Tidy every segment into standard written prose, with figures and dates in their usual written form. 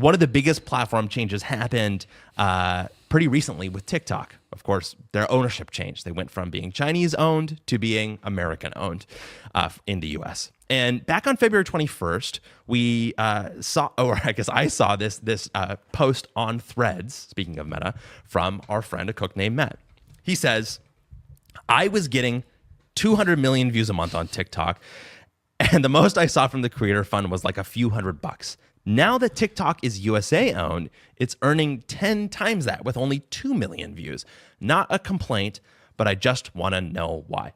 One of the biggest platform changes happened pretty recently with TikTok. Of course, their ownership changed. They went from being Chinese owned to being American owned in the US. And back on February 21st, we saw, or I guess I saw this post on Threads, speaking of Meta, from our friend, a cook named Matt. He says, I was getting 200 million views a month on TikTok, and the most I saw from the creator fund was like a few $100. Now that TikTok is USA owned, it's earning 10 times that with only 2 million views. Not a complaint, but I just want to know why.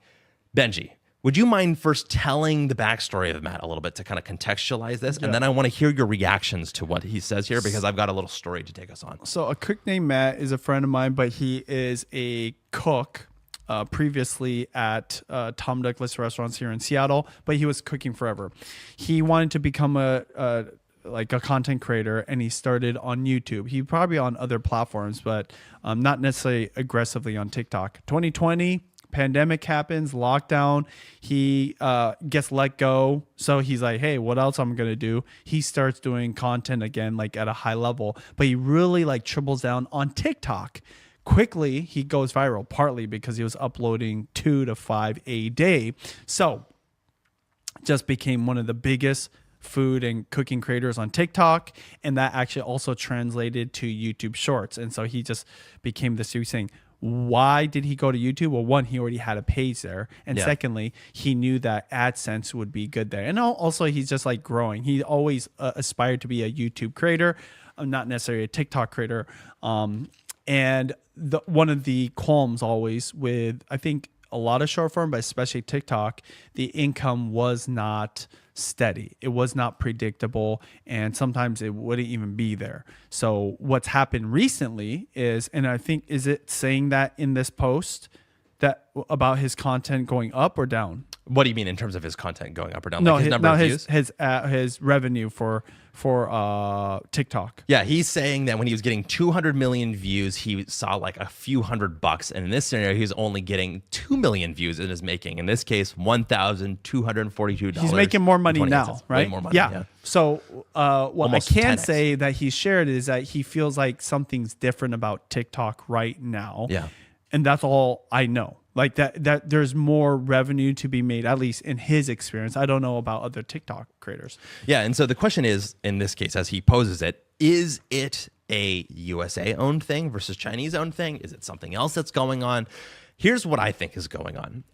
Benji, would you mind first telling the backstory of Matt a little bit to kind of contextualize this? Yeah. And then I want to hear your reactions to what he says here, because I've got a little story to take us on. So a cook named Matt is a friend of mine, but he is a cook previously at Tom Douglas restaurants here in Seattle, but he was cooking forever. He wanted to become a content creator, and he started on YouTube. He probably on other platforms, but not necessarily aggressively on TikTok. 2020, pandemic happens, lockdown. He gets let go. So he's like, hey, what else I'm going to do? He starts doing content again, like at a high level, but he really like triples down on TikTok. Quickly, he goes viral, partly because he was uploading 2 to 5 a day. So just became one of the biggest food and cooking creators on TikTok, and that actually also translated to YouTube Shorts. And so he just became this series saying, why did he go to YouTube? Well, one, he already had a page there, and secondly, he knew that AdSense would be good there. And also, he's just like growing. He always aspired to be a YouTube creator, not necessarily a TikTok creator. And one of the qualms always with, I think, a lot of short form, but especially TikTok, the income was not steady. It was not predictable, and sometimes it wouldn't even be there. So what's happened recently is, and I think, is it saying that in this post that about his content going up or down? What do you mean in terms of his content going up or down? No, like his number of views? His revenue for TikTok. Yeah, he's saying that when he was getting 200 million views, he saw like a few $100. And in this scenario, he's only getting 2 million views and is making, in this case, $1,242. He's making more money now, right? Way more money, yeah. So what Almost I can 10x. say that he shared is that he feels like something's different about TikTok right now. Yeah. And that's all I know. Like that there's more revenue to be made, at least in his experience. I don't know about other TikTok creators. Yeah, and so the question is, in this case, as he poses it, is it a USA-owned thing versus Chinese-owned thing? Is it something else that's going on? Here's what I think is going on.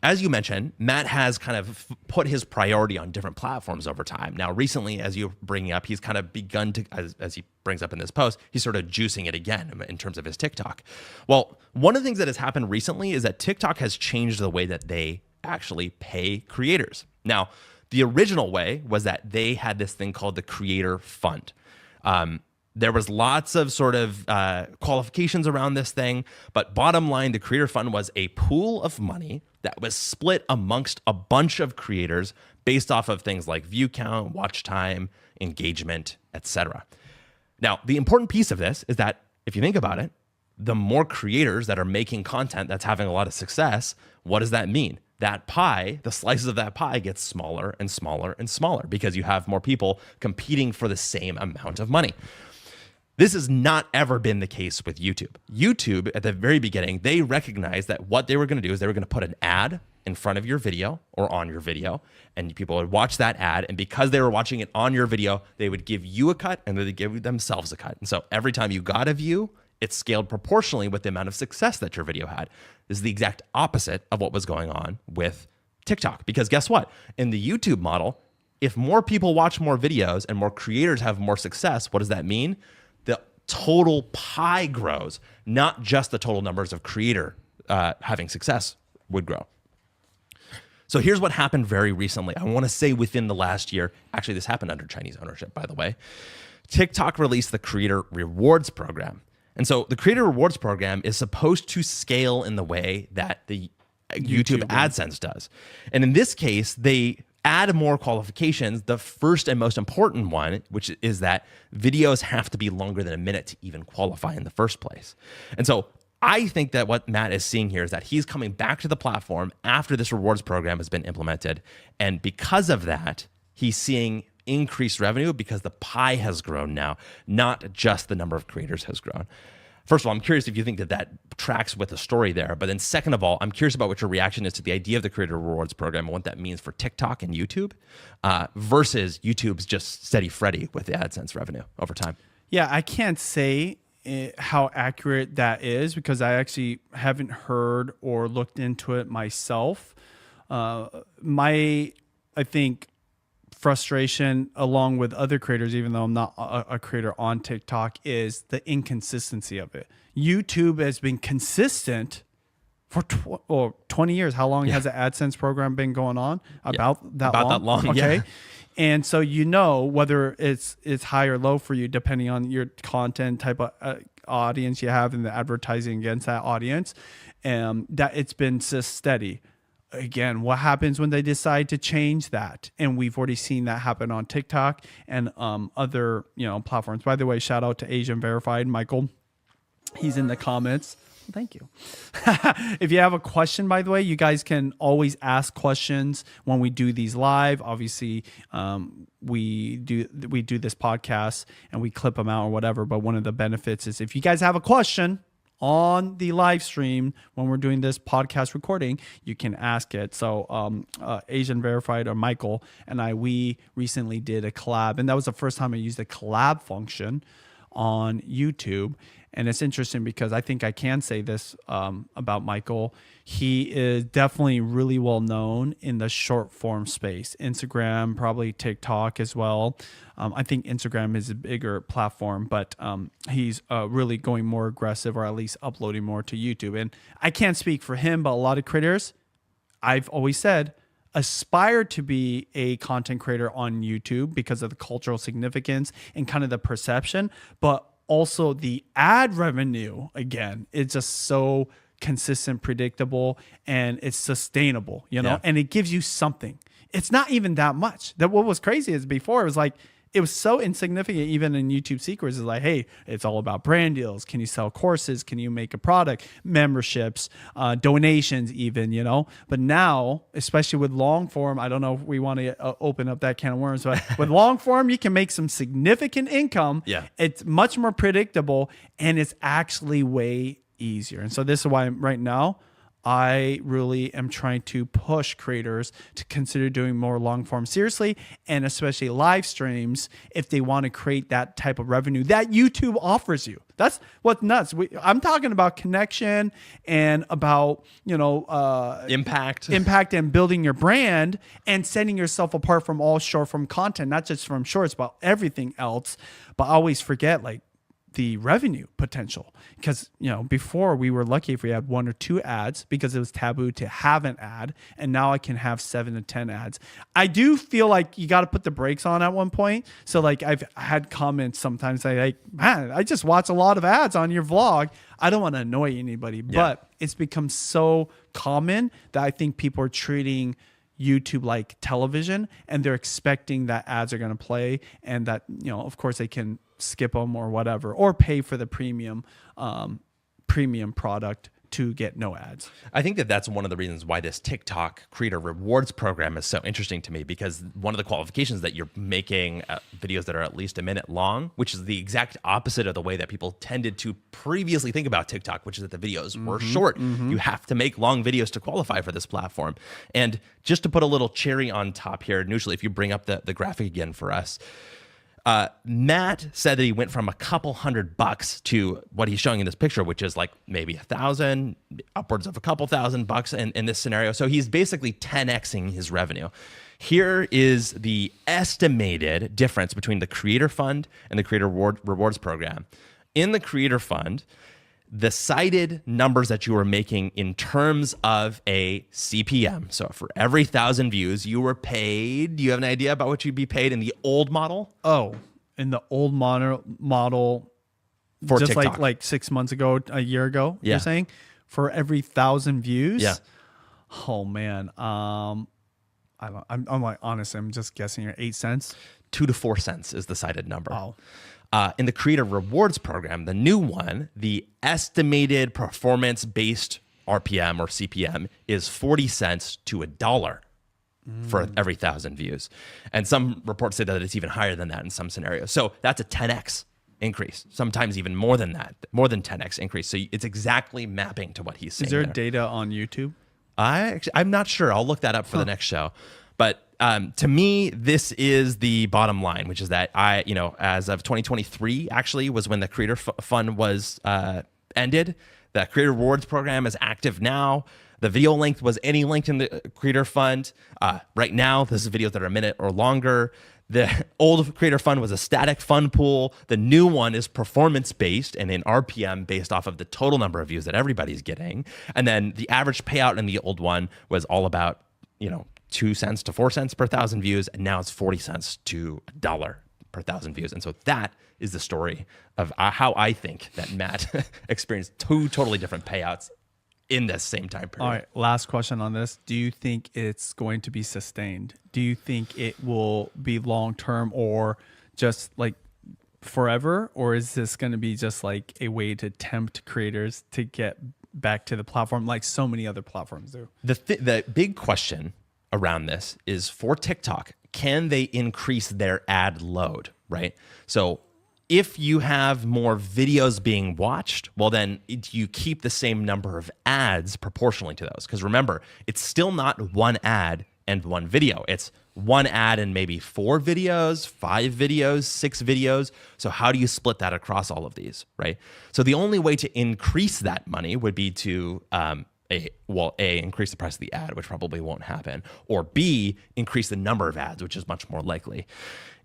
As you mentioned, Matt has kind of put his priority on different platforms over time. Now, recently, as you're bringing up, he's kind of begun to, as he brings up in this post, he's sort of juicing it again in terms of his TikTok. Well, one of the things that has happened recently is that TikTok has changed the way that they actually pay creators. Now, the original way was that they had this thing called the Creator Fund. There was lots of sort of qualifications around this thing, but bottom line, the Creator Fund was a pool of money that was split amongst a bunch of creators based off of things like view count, watch time, engagement, etc. Now, the important piece of this is that if you think about it, the more creators that are making content that's having a lot of success, what does that mean? That pie, the slices of that pie gets smaller and smaller and smaller because you have more people competing for the same amount of money. This has not ever been the case with YouTube. YouTube, at the very beginning, they recognized that what they were going to do is they were going to put an ad in front of your video or on your video, and people would watch that ad, and because they were watching it on your video, they would give you a cut and they'd give themselves a cut. And so every time you got a view, it scaled proportionally with the amount of success that your video had. This is the exact opposite of what was going on with TikTok, because guess what? In the YouTube model, if more people watch more videos and more creators have more success, what does that mean? The total pie grows, not just the total numbers of creator having success would grow. So here's what happened very recently. I want to say within the last year. Actually, this happened under Chinese ownership, by the way. TikTok released the Creator Rewards Program. And so the Creator Rewards Program is supposed to scale in the way that the YouTube AdSense does. And in this case, they add more qualifications. The first and most important one, which is that videos have to be longer than a minute to even qualify in the first place. And so I think that what Matt is seeing here is that he's coming back to the platform after this rewards program has been implemented. And because of that, he's seeing increased revenue because the pie has grown now, not just the number of creators has grown. First of all, I'm curious if you think that tracks with the story there. But then second of all, I'm curious about what your reaction is to the idea of the Creator Rewards program and what that means for TikTok and YouTube versus YouTube's just steady Freddy with the AdSense revenue over time. Yeah, I can't say how accurate that is because I actually haven't heard or looked into it myself. I think frustration along with other creators, even though I'm not a creator on TikTok, is the inconsistency of it. YouTube has been consistent for 20 years. How long has the AdSense program been going on? About that long. Okay. Yeah. And so, whether it's high or low for you, depending on your content type of audience you have and the advertising against that audience, that it's been just steady. Again, what happens when they decide to change that? And we've already seen that happen on TikTok and other platforms. By the way, shout out to Asian Verified, Michael. He's in the comments. Thank you. If you have a question, by the way, you guys can always ask questions when we do these live. Obviously, we do this podcast and we clip them out or whatever. But one of the benefits is if you guys have a question on the live stream when we're doing this podcast recording, you can ask it. So Asian Verified or Michael and we recently did a collab, and that was the first time I used the collab function on YouTube. And it's interesting because I think I can say this about Michael. He is definitely really well known in the short form space. Instagram, probably TikTok as well. I think Instagram is a bigger platform, but he's really going more aggressive, or at least uploading more to YouTube. And I can't speak for him, but a lot of creators, I've always said, aspire to be a content creator on YouTube because of the cultural significance and kind of the perception, but also the ad revenue, again, it's just so consistent, predictable, and it's sustainable, and it gives you something. It's not even that much. That what was crazy is before it was so insignificant, even in YouTube Secrets, is like, hey, it's all about brand deals. Can you sell courses? Can you make a product? Memberships, donations even, But now, especially with long form, I don't know if we want to open up that can of worms, but with long form, you can make some significant income. Yeah. It's much more predictable, and it's actually way easier. And so this is why right now, I really am trying to push creators to consider doing more long form seriously, and especially live streams if they want to create that type of revenue that YouTube offers you. That's what's nuts. I'm talking about connection and about, impact and building your brand and setting yourself apart from all short form content, not just from shorts, but everything else. But I always forget the revenue potential, because before we were lucky if we had 1 or 2 ads because it was taboo to have an ad, and now I can have 7 to 10 ads. I do feel like you got to put the brakes on at one point. So I've had comments sometimes like, man, I just watch a lot of ads on your vlog. I don't want to annoy anybody, but it's become so common that I think people are treating YouTube like television, and they're expecting that ads are going to play, and that of course they can skip them or whatever, or pay for the premium product to get no ads. I think that's one of the reasons why this TikTok Creator Rewards program is so interesting to me, because one of the qualifications that you're making videos that are at least a minute long, which is the exact opposite of the way that people tended to previously think about TikTok, which is that the videos were short. You have to make long videos to qualify for this platform. And just to put a little cherry on top here, Nushli, if you bring up the graphic again for us, Matt said that he went from a couple $100 to what he's showing in this picture, which is like maybe 1,000, upwards of a couple $1,000 in this scenario. So he's basically 10xing his revenue. Here is the estimated difference between the Creator Fund and the Creator Rewards program. In the Creator Fund, the cited numbers that you were making in terms of a CPM. So for every 1,000 views, you were paid. Do you have an idea about what you'd be paid in the old model? Oh, in the old model for just TikTok. like 6 months ago, a year ago, you're saying? For every 1,000 views? Yeah. Oh, man. I'm like, honestly, I'm just guessing here. 8 cents? 2 to 4 cents is the cited number. Oh. In the Creator Rewards program, the new one, the estimated performance-based RPM or CPM is 40 cents to $1. for every 1,000 views. And some reports say that it's even higher than that in some scenarios. So that's a 10x increase, sometimes even more than that, more than 10x increase. So it's exactly mapping to what he's saying. Is there there. data on YouTube? I'm not sure. I'll look that up for the next show. But to me, this is the bottom line, which is that as of 2023, actually was when the Creator Fund was ended. The Creator Rewards program is active now. The video length was any length in the Creator Fund. Right now, this is videos that are a minute or longer. The old Creator Fund was a static fund pool. The new one is performance-based and in RPM based off of the total number of views that everybody's getting. And then the average payout in the old one was all about, 2 cents to 4 cents per 1,000 views. And now it's 40 cents to $1 per 1,000 views. And so that is the story of how I think that Matt experienced two totally different payouts in this same time period. All right, last question on this. Do you think it's going to be sustained? Do you think it will be long-term or just like forever? Or is this going to be just like a way to tempt creators to get back to the platform like so many other platforms do? The big question around this is for TikTok, can they increase their ad load, right? So if you have more videos being watched, well, then you keep the same number of ads proportionally to those. Because remember, it's still not one ad and one video. It's one ad and maybe 4 videos, 5 videos, 6 videos. So how do you split that across all of these, right? So the only way to increase that money would be to increase the price of the ad, which probably won't happen, or B, increase the number of ads, which is much more likely.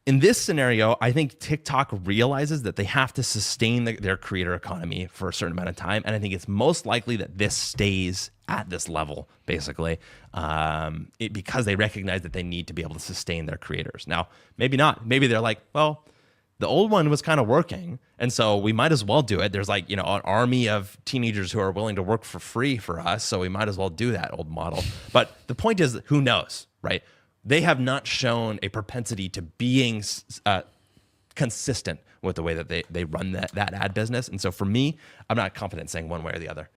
In this scenario, I think TikTok realizes that they have to sustain their creator economy for a certain amount of time. And I think it's most likely that this stays at this level, basically, because they recognize that they need to be able to sustain their creators. Now, maybe not. Maybe they're like, well, the old one was kind of working, and so we might as well do it. There's like, an army of teenagers who are willing to work for free for us, so we might as well do that old model. But the point is, who knows, right? They have not shown a propensity to being consistent with the way that they run that ad business. And so for me, I'm not confident saying one way or the other.